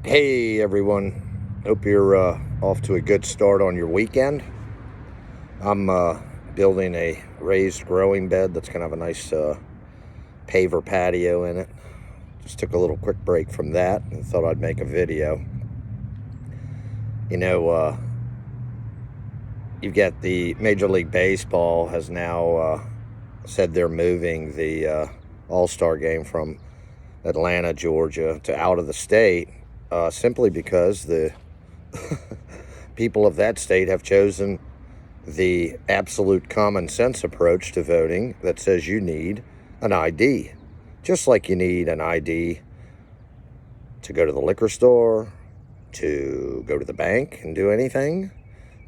Hey everyone, hope you're off to a good start on your weekend. I'm building a raised growing bed that's going to have a nice paver patio in it. Just took a little quick break from that and thought I'd make a video. You've got the Major League Baseball has now said they're moving the All-Star game from Atlanta, Georgia to out of the state. Simply because the people of that state have chosen the absolute common sense approach to voting that says you need an ID. Just like you need an ID to go to the liquor store, to go to the bank and do anything,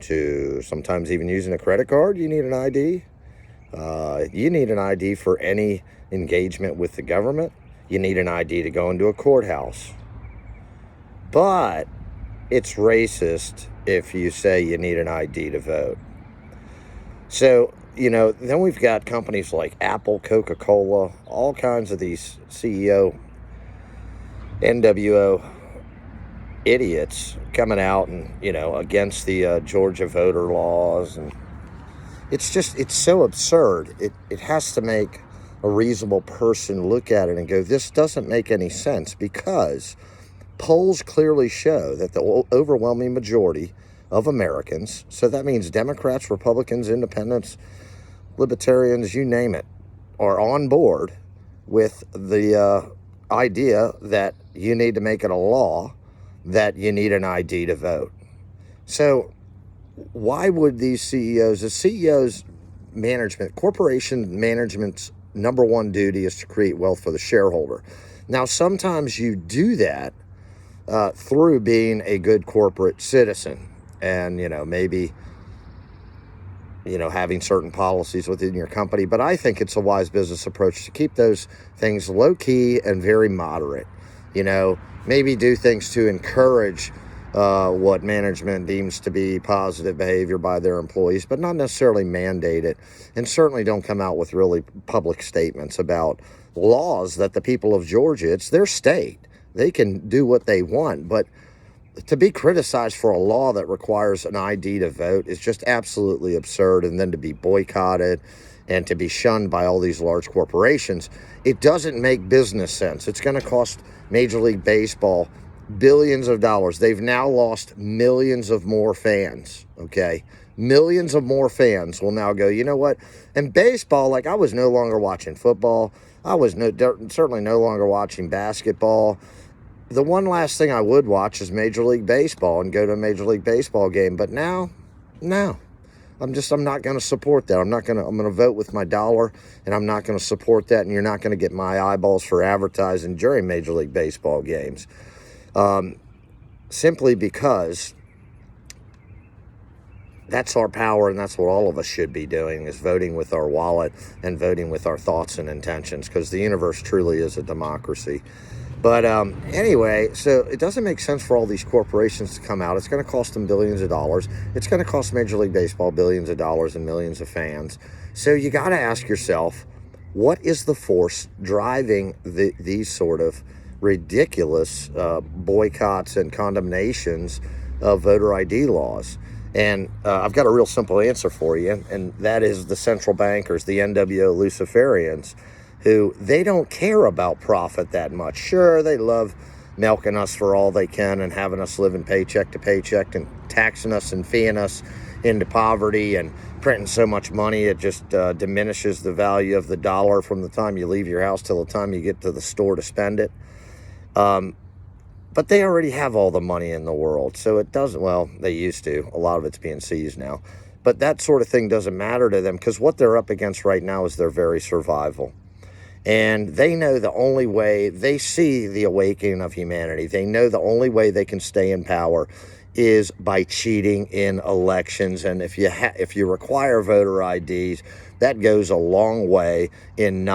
to sometimes even using a credit card, you need an ID. You need an ID for any engagement with the government. You need an ID to go into a courthouse. But it's racist if you say you need an ID to vote. So, then we've got companies like Apple, Coca-Cola, all kinds of these CEO, NWO idiots coming out and, against the Georgia voter laws. And it's so absurd. It has to make a reasonable person look at it and go, this doesn't make any sense, because polls clearly show that the overwhelming majority of Americans, so that means Democrats, Republicans, Independents, Libertarians, you name it, are on board with the idea that you need to make it a law that you need an ID to vote. So why would these CEOs, the CEOs management, corporation management's number one duty is to create wealth for the shareholder. Now, sometimes you do that through being a good corporate citizen and, maybe, having certain policies within your company. But I think it's a wise business approach to keep those things low key and very moderate. Maybe do things to encourage what management deems to be positive behavior by their employees, but not necessarily mandate it. And certainly don't come out with really public statements about laws that the people of Georgia, it's their state. They can do what they want, but to be criticized for a law that requires an ID to vote is just absolutely absurd. And then to be boycotted and to be shunned by all these large corporations, it doesn't make business sense. It's going to cost Major League Baseball billions of dollars. They've now lost millions of more fans, okay? Millions of more fans will now go, you know what? And baseball, I was no longer watching football. I was certainly no longer watching basketball. The one last thing I would watch is Major League Baseball and go to a Major League Baseball game. But now, no. I'm not going to support that. I'm going to vote with my dollar, and I'm not going to support that. And you're not going to get my eyeballs for advertising during Major League Baseball games. Simply because that's our power, and that's what all of us should be doing, is voting with our wallet and voting with our thoughts and intentions, because the universe truly is a democracy. But anyway, so it doesn't make sense for all these corporations to come out. It's going to cost them billions of dollars. It's going to cost Major League Baseball billions of dollars and millions of fans. So you got to ask yourself, what is the force driving these sort of ridiculous boycotts and condemnations of voter ID laws? And I've got a real simple answer for you, and that is the central bankers, the NWO Luciferians, who they don't care about profit that much. Sure, they love milking us for all they can and having us living paycheck to paycheck and taxing us and feeing us into poverty and printing so much money it just diminishes the value of the dollar from the time you leave your house till the time you get to the store to spend it. But they already have all the money in the world, so it doesn't, well, they used to. A lot of it's being seized now. But that sort of thing doesn't matter to them, because what they're up against right now is their very survival. And they know the only way, they see the awakening of humanity. They know the only way they can stay in power is by cheating in elections. And if you require voter IDs, that goes a long way in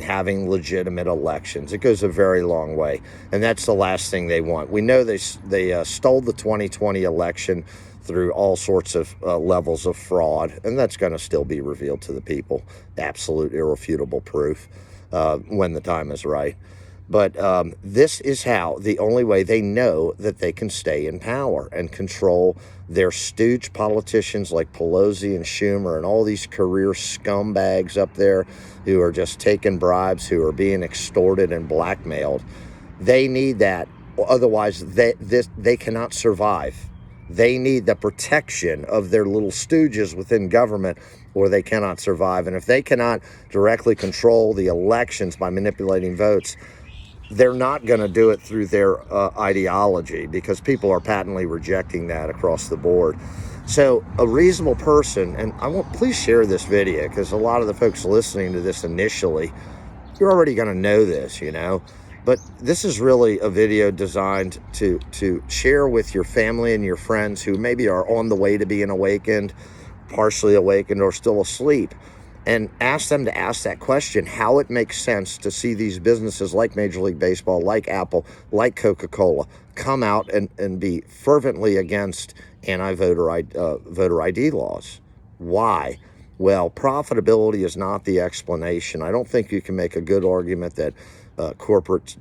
having legitimate elections. It goes a very long way, and that's the last thing they want. We know they stole the 2020 election through all sorts of levels of fraud, and that's going to still be revealed to the people. Absolute irrefutable proof when the time is right. But this is how, the only way they know that they can stay in power and control their stooge politicians like Pelosi and Schumer and all these career scumbags up there who are just taking bribes, who are being extorted and blackmailed. They need that. Otherwise, they cannot survive. They need the protection of their little stooges within government, or they cannot survive. And if they cannot directly control the elections by manipulating votes, they're not going to do it through their ideology, because people are patently rejecting that across the board. So a reasonable person, and please share this video, because a lot of the folks listening to this initially, you're already going to know this, but this is really a video designed to share with your family and your friends who maybe are on the way to being awakened, partially awakened, or still asleep, and ask them to ask that question, how it makes sense to see these businesses like Major League Baseball, like Apple, like Coca-Cola, come out and be fervently against voter ID laws. Why? Well, profitability is not the explanation. I don't think you can make a good argument that corporate,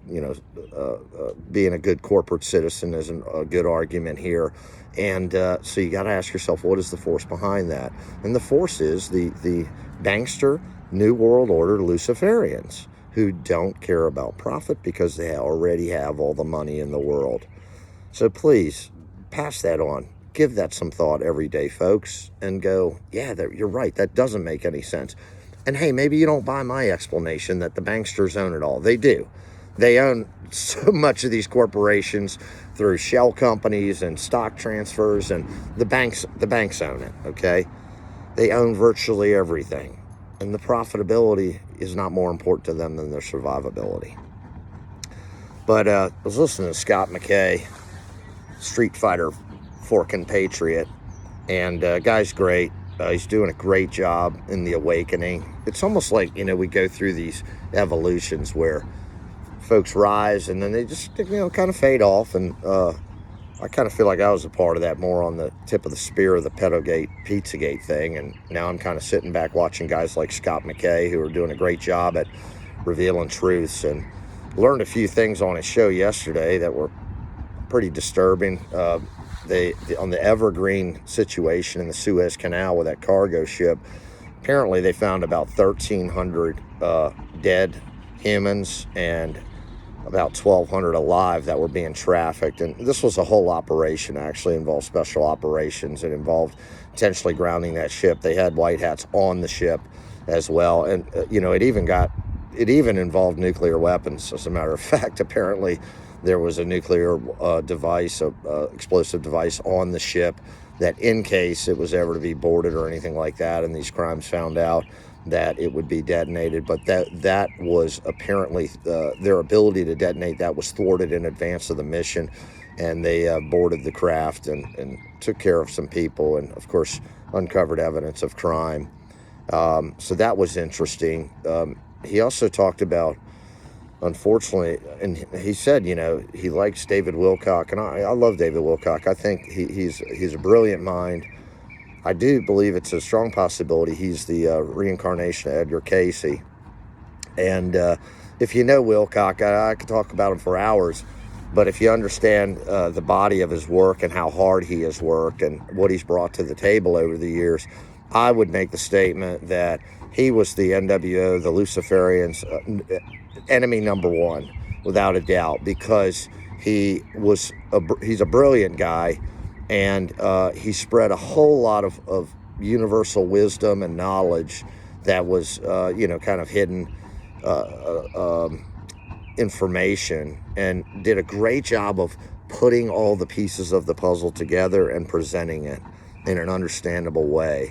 being a good corporate citizen isn't a good argument here. And so you got to ask yourself, what is the force behind that? And the force is the bankster, New World Order Luciferians, who don't care about profit because they already have all the money in the world. So please, pass that on. Give that some thought every day, folks, and go, yeah, you're right. That doesn't make any sense. And hey, maybe you don't buy my explanation that the banksters own it all. They do. They own so much of these corporations through shell companies and stock transfers, and the banks own it, okay? They own virtually everything. And the profitability is not more important to them than their survivability. But I was listening to Scott McKay, Street Fighter Forkin' Patriot, and guy's great. He's doing a great job in the awakening. It's almost like, we go through these evolutions where folks rise and then they just, kind of fade off. And I kind of feel like I was a part of that, more on the tip of the spear of the Pedogate, Pizzagate thing. And now I'm kind of sitting back watching guys like Scott McKay, who are doing a great job at revealing truths, and learned a few things on his show yesterday that were pretty disturbing. On the Evergreen situation in the Suez Canal with that cargo ship, apparently they found about 1,300 dead humans and about 1,200 alive that were being trafficked. And this was a whole operation, actually involved special operations. It involved intentionally grounding that ship. They had white hats on the ship as well. And, it even involved nuclear weapons. As a matter of fact, apparently there was a nuclear device, explosive device on the ship, that in case it was ever to be boarded or anything like that, and these crimes found out, that it would be detonated. But that was apparently their ability to detonate that was thwarted in advance of the mission, and they boarded the craft and took care of some people, and of course uncovered evidence of crime. So that was interesting. He also talked about, unfortunately, and he said, he likes David Wilcock, and I love David Wilcock. I think he's a brilliant mind. I do believe it's a strong possibility he's the reincarnation of Edgar Casey. And if you know Wilcock, I could talk about him for hours, but if you understand the body of his work and how hard he has worked and what he's brought to the table over the years, I would make the statement that he was the NWO, the Luciferians, enemy number one, without a doubt, because he's a brilliant guy, and he spread a whole lot of universal wisdom and knowledge that was kind of hidden information, and did a great job of putting all the pieces of the puzzle together and presenting it in an understandable way.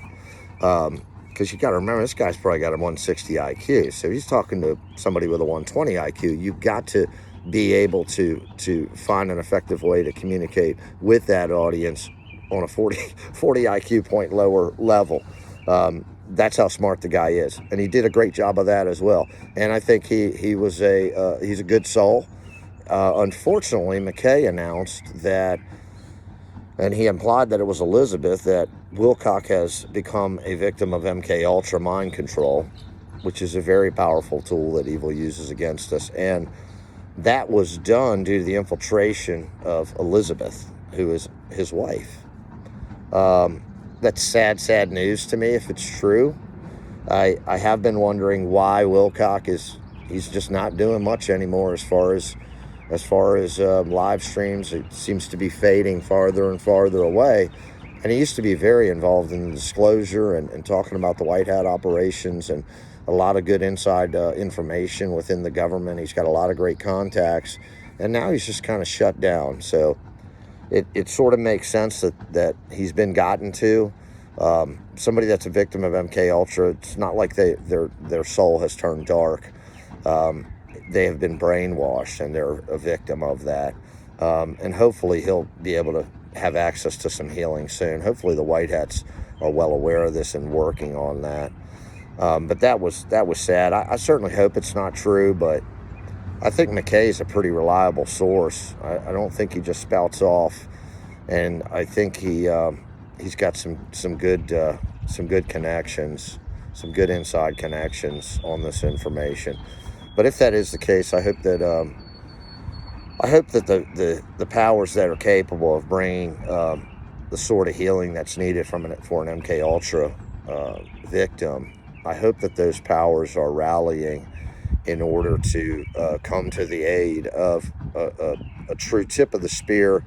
Because you got to remember, this guy's probably got a 160 IQ. So he's talking to somebody with a 120 IQ. You've got to be able to find an effective way to communicate with that audience on a 40 IQ point lower level. That's how smart the guy is. And he did a great job of that as well. And I think he's a good soul. Unfortunately, McKay announced that, and he implied that it was Elizabeth, that Wilcock has become a victim of MK Ultra mind control, which is a very powerful tool that evil uses against us. And that was done due to the infiltration of Elizabeth, who is his wife. That's sad news to me if it's true. I have been wondering why Wilcock he's just not doing much anymore as far as live streams. It seems to be fading farther and farther away. And he used to be very involved in the disclosure and talking about the White Hat operations and a lot of good inside information within the government. He's got a lot of great contacts, and now he's just kind of shut down. So it sort of makes sense that he's been gotten to. Somebody that's a victim of MK Ultra, it's not like their soul has turned dark. They have been brainwashed, and they're a victim of that. And hopefully he'll be able to have access to some healing soon. Hopefully the White Hats are well aware of this and working on that. But that was sad. I certainly hope it's not true, but I think McKay's a pretty reliable source. I don't think he just spouts off, and I think he's got some good connections, some good inside connections on this information. But if that is the case, I hope that the powers that are capable of bringing the sort of healing that's needed for an MK Ultra victim, I hope that those powers are rallying in order to come to the aid of a true tip of the spear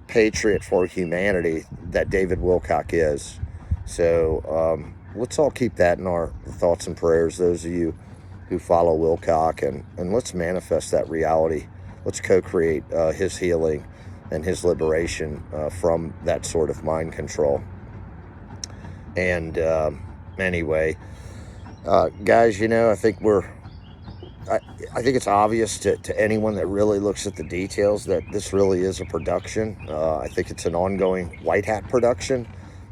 patriot for humanity that David Wilcock is. So let's all keep that in our thoughts and prayers, those of you who follow Wilcock, and let's manifest that reality. Let's co-create his healing and his liberation from that sort of mind control. And anyway, guys, I think I think it's obvious to anyone that really looks at the details that this really is a production. I think it's an ongoing White Hat production.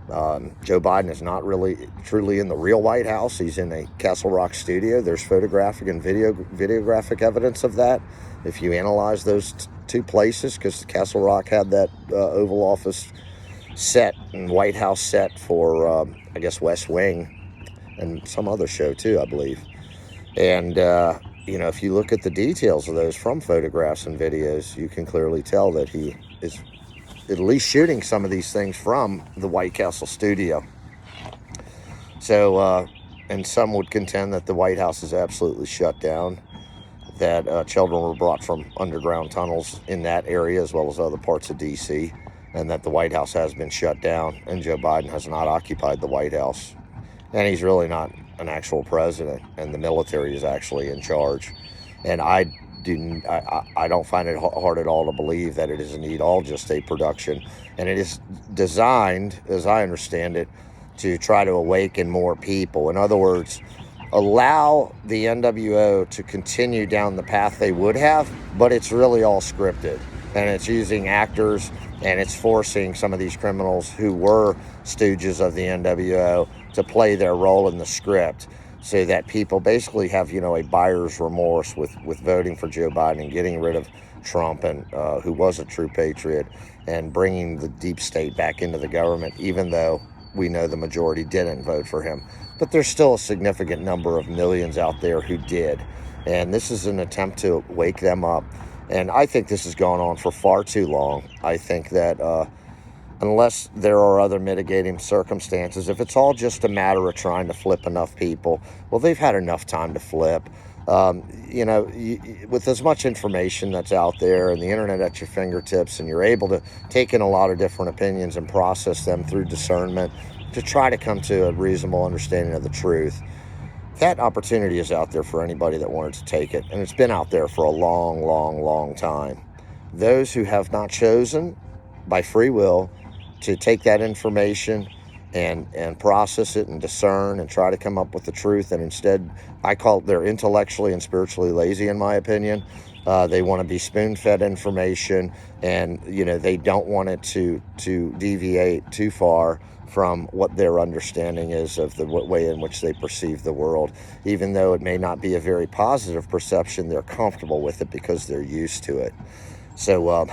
Joe Biden is not really truly in the real White House. He's in a Castle Rock studio. There's photographic and videographic evidence of that. If you analyze those two places, because Castle Rock had that Oval Office set and White House set for, I guess, West Wing and some other show too, I believe. And, if you look at the details of those from photographs and videos, you can clearly tell that he is at least shooting some of these things from the White Castle studio. So, and some would contend that the White House is absolutely shut down, that children were brought from underground tunnels in that area as well as other parts of D.C., and that the White House has been shut down, and Joe Biden has not occupied the White House. And he's really not an actual president, and the military is actually in charge. And I don't find it hard at all to believe that it is indeed all just a production. And it is designed, as I understand it, to try to awaken more people. In other words, allow the NWO to continue down the path they would have, but it's really all scripted. And it's using actors, and it's forcing some of these criminals who were stooges of the NWO to play their role in the script, so that people basically have, a buyer's remorse with voting for Joe Biden and getting rid of Trump, and who was a true patriot, and bringing the deep state back into the government, even though we know the majority didn't vote for him. But there's still a significant number of millions out there who did. And this is an attempt to wake them up. And I think this has gone on for far too long. I think that unless there are other mitigating circumstances, if it's all just a matter of trying to flip enough people, well, they've had enough time to flip. With as much information that's out there and the internet at your fingertips, and you're able to take in a lot of different opinions and process them through discernment to try to come to a reasonable understanding of the truth, that opportunity is out there for anybody that wanted to take it. And it's been out there for a long, long, long time. Those who have not chosen by free will to take that information and process it and discern and try to come up with the truth, and instead, I call it, they're intellectually and spiritually lazy, in my opinion. They want to be spoon-fed information, and they don't want it to deviate too far from what their understanding is of the way in which they perceive the world. Even though it may not be a very positive perception, they're comfortable with it because they're used to it. So I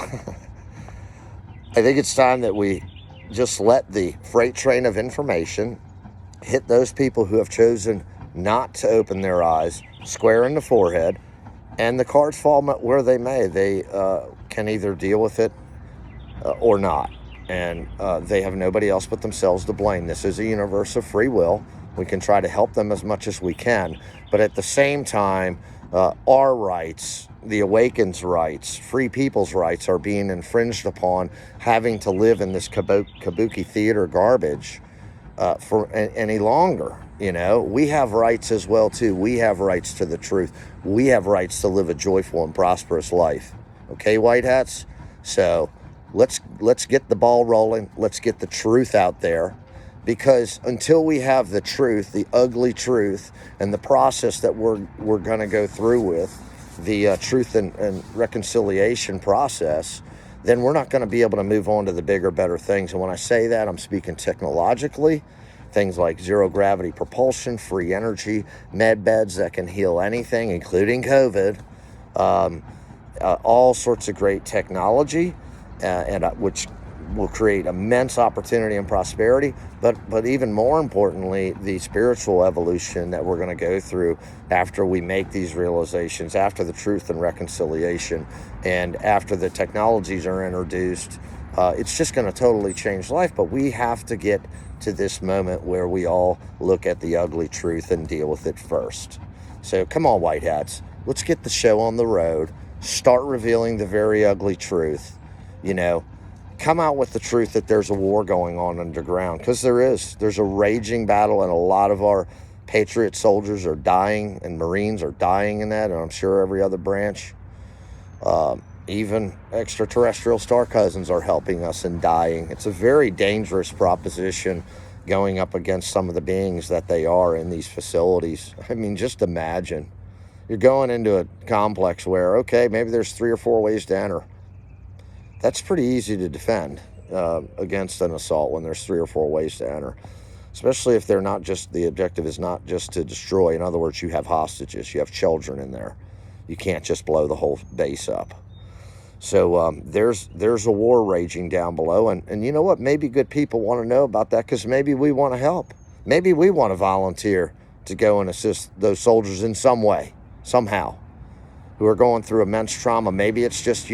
think it's time that we just let the freight train of information hit those people who have chosen not to open their eyes square in the forehead And the cards fall where they may. They can either deal with it or not. And they have nobody else but themselves to blame. This is a universe of free will. We can try to help them as much as we can. But at the same time, our rights, the awakened's rights, free people's rights are being infringed upon, having to live in this kabuki theater garbage for any longer. You know, we have rights as well, too. We have rights to the truth. We have rights to live a joyful and prosperous life. Okay, white hats? So let's get the ball rolling. Let's get the truth out there. Because until we have the truth, the ugly truth, and the process that we're going to go through with, the truth and reconciliation process, then we're not going to be able to move on to the bigger, better things. And when I say that, I'm speaking technologically, things like zero gravity propulsion, free energy, med beds that can heal anything, including COVID, all sorts of great technology, which will create immense opportunity and prosperity, but even more importantly, the spiritual evolution that we're going to go through after we make these realizations, after the truth and reconciliation, and after the technologies are introduced. It's just going to totally change life, but we have to get to this moment where we all look at the ugly truth and deal with it first. So come on, white hats, let's get the show on the road, start revealing the very ugly truth, you know. Come out with the truth that there's a war going on underground, because there's a raging battle, and a lot of our patriot soldiers are dying, and Marines are dying in that, and I'm sure every other branch, even extraterrestrial star cousins are helping us in dying. It's a very dangerous proposition going up against some of the beings that they are in these facilities. I mean, just imagine you're going into a complex where, okay, maybe there's 3 or 4 ways to enter. That's pretty easy to defend against an assault when there's 3 or 4 ways to enter, especially if the objective is not just to destroy. In other words, you have hostages, you have children in there. You can't just blow the whole base up. So there's a war raging down below, and you know what? Maybe good people want to know about that, because maybe we want to help. Maybe we want to volunteer to go and assist those soldiers in some way, somehow, who are going through immense trauma. Maybe it's just,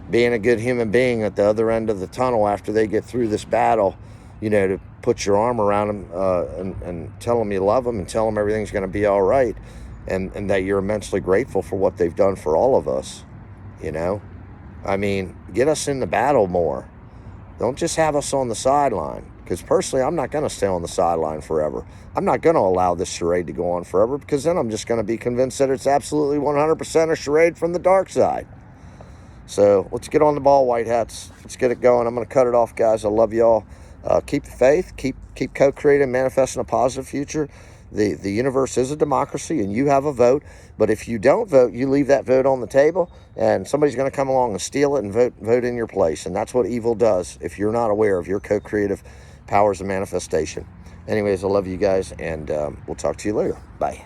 being a good human being at the other end of the tunnel after they get through this battle, to put your arm around them and tell them you love them and tell them everything's going to be all right, and that you're immensely grateful for what they've done for all of us. I mean, get us in the battle more. Don't just have us on the sideline, because personally, I'm not going to stay on the sideline forever. I'm not going to allow this charade to go on forever, because then I'm just going to be convinced that it's absolutely 100% a charade from the dark side. So let's get on the ball, white hats. Let's get it going. I'm going to cut it off, guys. I love y'all. Keep the faith. Keep co-creating, manifesting a positive future. The universe is a democracy, and you have a vote. But if you don't vote, you leave that vote on the table, and somebody's going to come along and steal it and vote in your place. And that's what evil does if you're not aware of your co-creative powers of manifestation. Anyways, I love you guys, and we'll talk to you later. Bye.